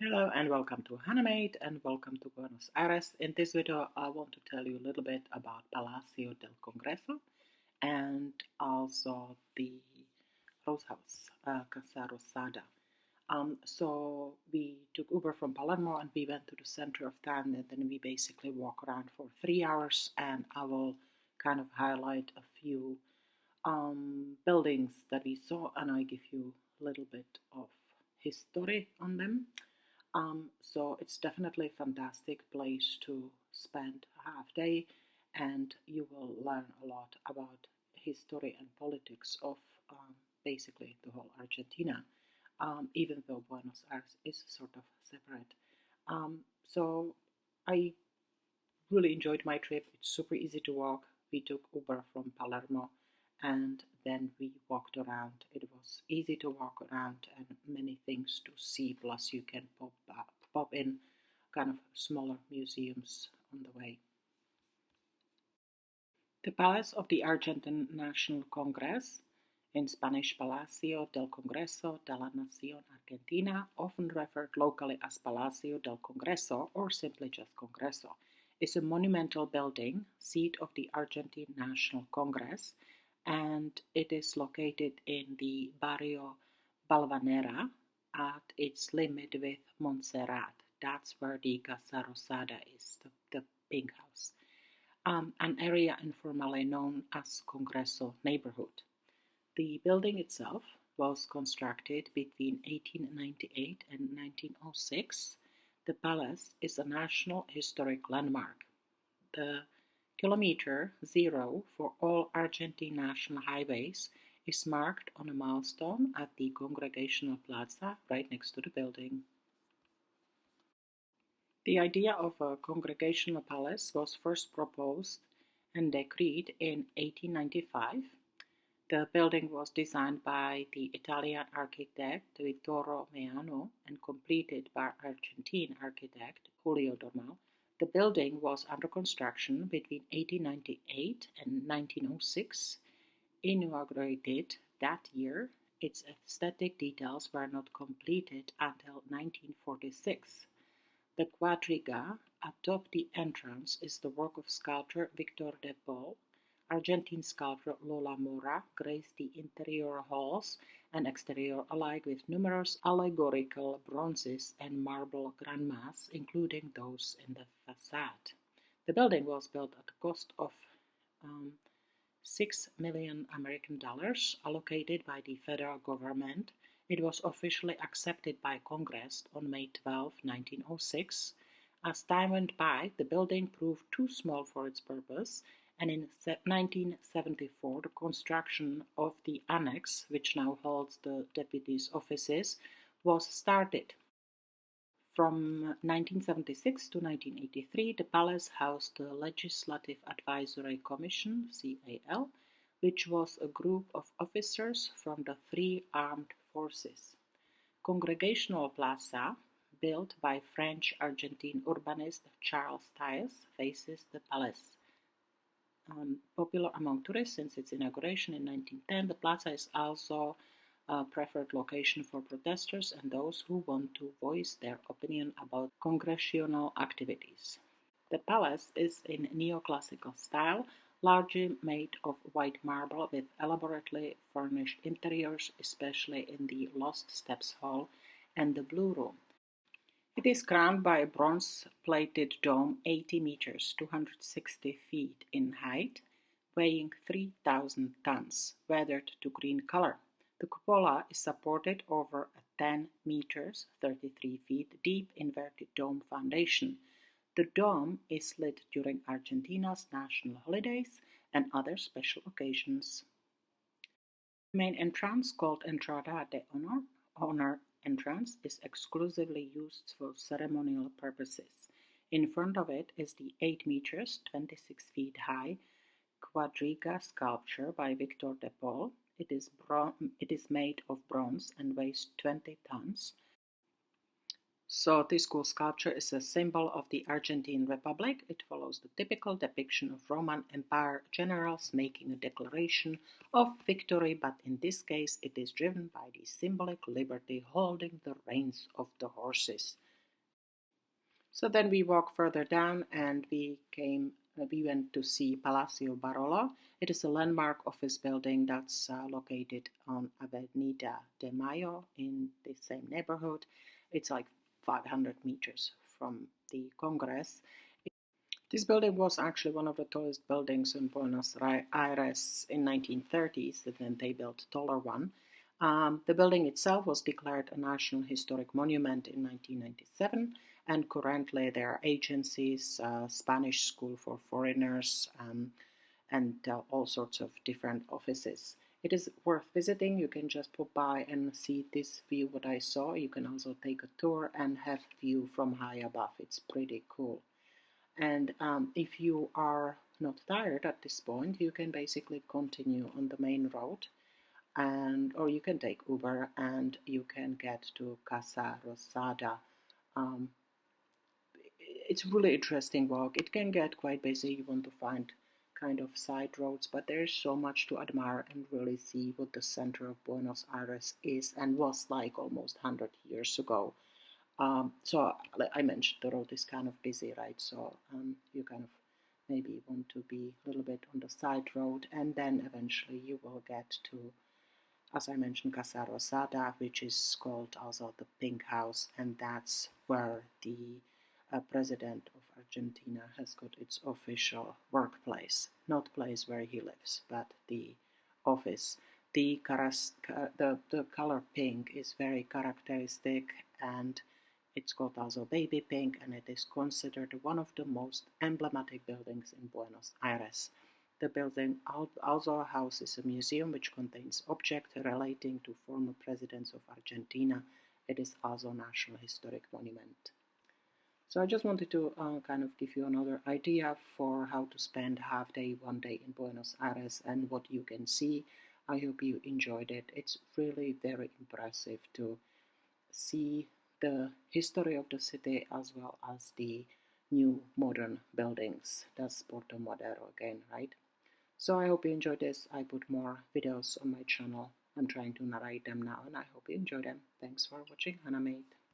Hello and welcome to Hanamate and welcome to Buenos Aires. In this video, I want to tell you a little bit about Palacio del Congreso and also the Rose House, Casa Rosada. So we took Uber from Palermo and we went to the center of town, and then we basically walk around for 3 hours, and I will kind of highlight a few buildings that we saw, and I give you a little bit of history on them. So it's definitely a fantastic place to spend a half day, and you will learn a lot about history and politics of basically the whole Argentina, even though Buenos Aires is sort of separate. So I really enjoyed my trip. It's super easy to walk. We took Uber from Palermo and then we walked around. It was easy to walk around and many things to see. Plus, you can pop in kind of smaller museums on the way. The Palace of the Argentine National Congress, in Spanish Palacio del Congreso de la Nación Argentina, often referred locally as Palacio del Congreso or simply just Congreso, is a monumental building, seat of the Argentine National Congress, and it is located in the barrio Balvanera at its limit with Monserrat. That's where the Casa Rosada is, the pink house. An area informally known as Congreso neighborhood. The building itself was constructed between 1898 and 1906. The palace is a National Historic Landmark. The kilometer zero for all Argentine national highways is marked on a milestone at the Congregational Plaza right next to the building. The idea of a congregational palace was first proposed and decreed in 1895. The building was designed by the Italian architect Vittorio Meano and completed by Argentine architect Julio Dormal. The building was under construction between 1898 and 1906. Inaugurated that year, its aesthetic details were not completed until 1946. The quadriga atop the entrance is the work of sculptor Victor de Paul. Argentine sculptor Lola Mora graced the interior halls and exterior alike with numerous allegorical bronzes and marble grandmas, including those in the facade. The building was built at the cost of $6 million allocated by the federal government. It was officially accepted by Congress on May 12, 1906. As time went by, the building proved too small for its purpose, and in 1974 the construction of the annex, which now holds the deputy's offices, was started. From 1976 to 1983, the palace housed the Legislative Advisory Commission, CAL, which was a group of officers from the three armed forces. Congregational Plaza, built by French-Argentine urbanist Charles Thiers, faces the palace. Popular among tourists since its inauguration in 1910, the plaza is also a preferred location for protesters and those who want to voice their opinion about congressional activities. The palace is in neoclassical style, largely made of white marble with elaborately furnished interiors, especially in the Lost Steps Hall and the Blue Room. It is crowned by a bronze-plated dome 80 meters (260 feet) in height, weighing 3,000 tons, weathered to green color. The cupola is supported over a 10 meters (33 feet) deep inverted dome foundation. The dome is lit during Argentina's national holidays and other special occasions. The main entrance, called Entrada de Honor entrance, is exclusively used for ceremonial purposes. In front of it is the 8 meters (26 feet) high quadriga sculpture by Victor de Paul. It is made of bronze and weighs 20 tons. So this cool sculpture is a symbol of the Argentine Republic. It follows the typical depiction of Roman Empire generals making a declaration of victory, but in this case it is driven by the symbolic liberty holding the reins of the horses. So then we walked further down and we went to see Palacio Barolo. It is a landmark office building that's located on Avenida de Mayo in the same neighborhood. It's like 500 meters from the Congress. This building was actually one of the tallest buildings in Buenos Aires in 1930s, and then they built a taller one. The building itself was declared a National Historic Monument in 1997, and currently there are agencies, Spanish School for Foreigners, and all sorts of different offices. It is worth visiting. You can just pop by and see this view what I saw. You can also take a tour and have view from high above. It's pretty cool. And if you are not tired at this point, you can basically continue on the main road, or you can take Uber and you can get to Casa Rosada. Um, it's really interesting walk. It can get quite busy. You want to find kind of side roads, but there's so much to admire and really see what the center of Buenos Aires is and was like almost 100 years ago. So I mentioned the road is kind of busy, right? So you kind of maybe want to be a little bit on the side road, and then eventually you will get to, as I mentioned, Casa Rosada, which is called also the Pink House, and that's where the president of Argentina has got its official workplace, not place where he lives, but the office. The color pink is very characteristic, and it's called also baby pink, and it is considered one of the most emblematic buildings in Buenos Aires. The building also houses a museum which contains objects relating to former presidents of Argentina. It is also a National Historic Monument. So I just wanted to kind of give you another idea for how to spend half day, one day in Buenos Aires and what you can see. I hope you enjoyed it. It's really very impressive to see the history of the city as well as the new modern buildings. That's Porto Modero again, right? So I hope you enjoyed this. I put more videos on my channel. I'm trying to narrate them now and I hope you enjoy them. Thanks for watching, Hannah Mate.